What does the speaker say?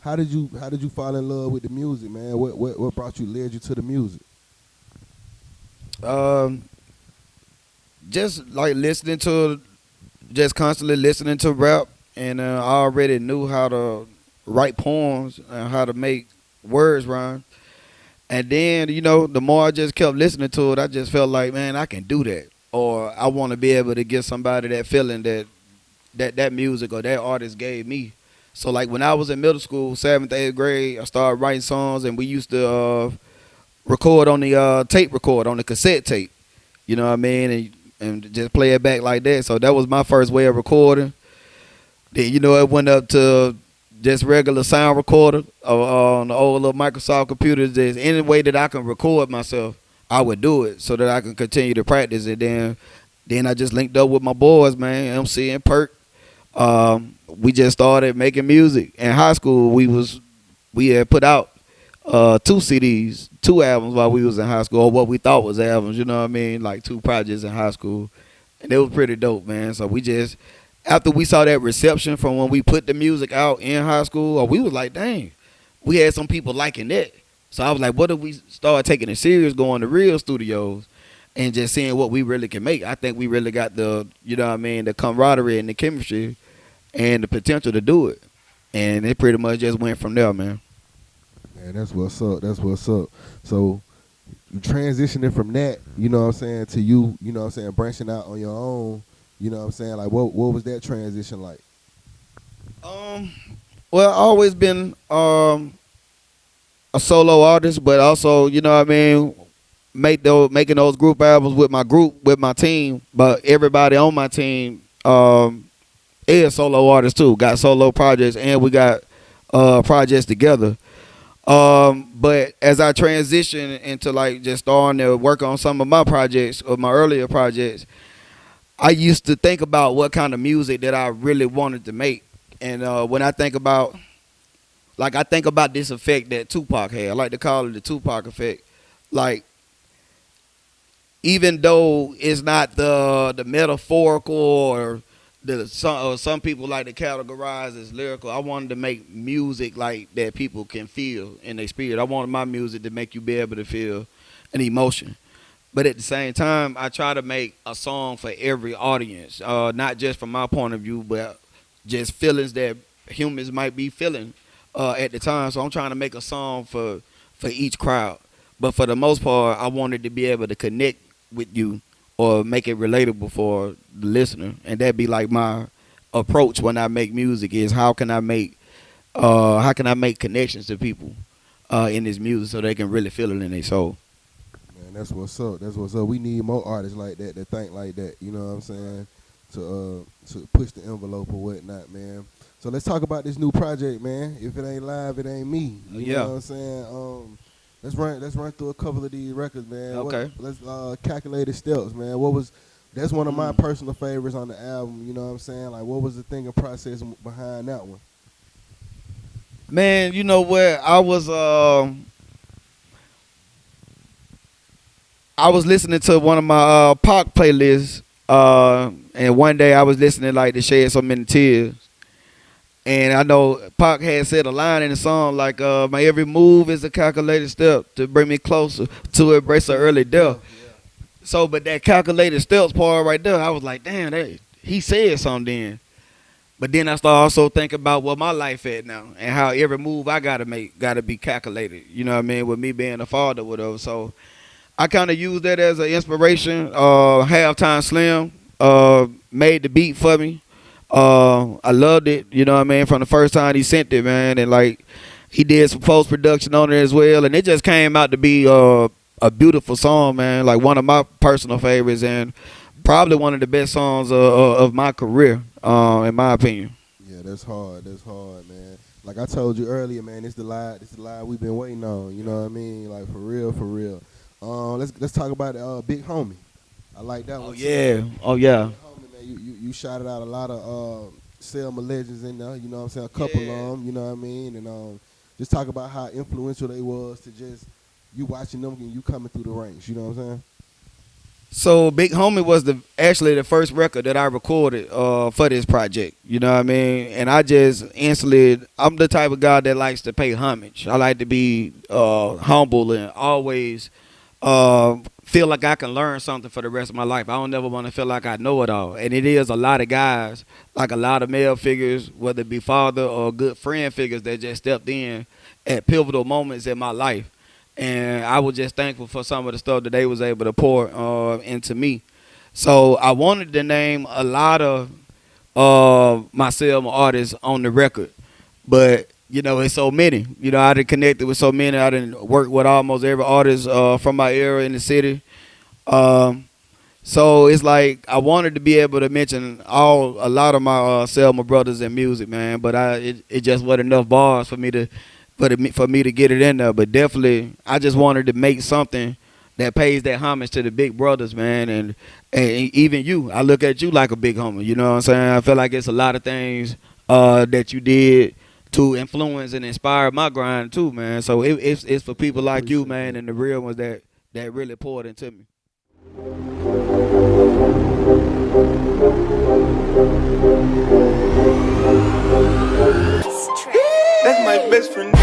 how did you fall in love with the music, man? What led you to the music? Um, just like listening to, just constantly listening to rap, and I already knew how to write poems and how to make words rhyme. And then, the more I just kept listening to it, I just felt like, man, I can do that. Or I want to be able to give somebody that feeling that music or that artist gave me. So like when I was in middle school, seventh, eighth grade, I started writing songs, and we used to record on the tape record on the cassette tape. You know what I mean? And just play it back like that. So that was my first way of recording. Then it went up to just regular sound recorder on the old little Microsoft computers. There's any way that I can record myself, I would do it so that I can continue to practice it. Then I just linked up with my boys, man, MC and Perk. We just started making music. In high school, we had put out 2 CDs, 2 albums while we was in high school, or what we thought was albums. You know what I mean? Like 2 projects in high school, and it was pretty dope, man. So we just after we saw that reception from when we put the music out in high school, we was like, dang, we had some people liking that. So I was like, what if we start taking it serious, going to real studios, and just seeing what we really can make? I think we really got the camaraderie and the chemistry and the potential to do it. And it pretty much just went from there, man. Man, that's what's up. That's what's up. So you transitioning from that, you know what I'm saying, to you know what I'm saying, branching out on your own, you know what I'm saying? Like what was that transition like? Um, well, I always been a solo artist, but also, what I mean, making those group albums with my team. But everybody on my team is solo artists too. Got solo projects, and we got projects together. But as I transition into like just starting to work on some of my projects or my earlier projects, I used to think about what kind of music that I really wanted to make. And when I think about, like, I think about this effect that Tupac had. I like to call it the Tupac effect. Like, even though it's not the metaphorical or some people like to categorize as lyrical, I wanted to make music like that people can feel in their spirit. I wanted my music to make you be able to feel an emotion. But at the same time, I try to make a song for every audience, not just from my point of view, but just feelings that humans might be feeling at the time. So I'm trying to make a song for each crowd. But for the most part, I wanted to be able to connect with you or make it relatable for the listener. And that'd be like my approach when I make music is how can I make connections to people in this music so they can really feel it in their soul. Man, that's what's up. That's what's up. We need more artists like that think like that. You know what I'm saying? To push the envelope or whatnot, man. So let's talk about this new project, man. If it ain't live, it ain't me. You know what I'm saying? Let's run through a couple of these records, man. Okay. Let's calculated steps, man. That's one of my personal favorites on the album. You know what I'm saying? Like, what was the thinking process behind that one? Man, you know what? I was listening to one of my Pac playlists, and one day I was listening like to Shed So Many Tears. And I know Pac had said a line in the song like, my every move is a calculated step to bring me closer to embrace an early death. Yeah. So, but that calculated steps part right there, I was like, damn, he said something then. But then I started also thinking about what my life at now and how every move I gotta make gotta be calculated. You know what I mean? With me being a father, whatever. So I kind of used that as an inspiration. Halftime Slim made the beat for me. I loved it. You know what I mean? From the first time he sent it, man, and like he did some post production on it as well, and it just came out to be a beautiful song, man. Like one of my personal favorites, and probably one of the best songs of my career, in my opinion. Yeah, that's hard. That's hard, man. Like I told you earlier, man, it's the lie. It's the lie we've been waiting on. You know what I mean? Like for real, for real. Let's talk about Big Homie. I like that one. Oh yeah, oh yeah. Big Homie, man, you shouted out a lot of Selma legends in there. You know what I'm saying? A couple of them. You know what I mean? And just talk about how influential they was to just you watching them and you coming through the ranks. You know what I'm saying? So Big Homie was actually the first record that I recorded for this project. You know what I mean? And I just instantly, I'm the type of guy that likes to pay homage. I like to be humble and always feel like I can learn something for the rest of my life. I don't never want to feel like I know it all. And it is a lot of guys, like a lot of male figures, whether it be father or good friend figures that just stepped in at pivotal moments in my life. And I was just thankful for some of the stuff that they was able to pour into me. So I wanted to name a lot of my Selma artists on the record, but you know it's so many. You know I done connected with so many. I done worked with almost every artist from my era in the city. Um, so it's like I wanted to be able to mention a lot of my Selma brothers in music, man. But it just wasn't enough bars for me to get it in there. But definitely, I just wanted to make something that pays that homage to the big brothers, man. And even you, I look at you like a big homie. You know what I'm saying? I feel like it's a lot of things that you did to influence and inspire my grind too, man. So it's for people like you, man, and the real ones that really poured into me. That's my best friend.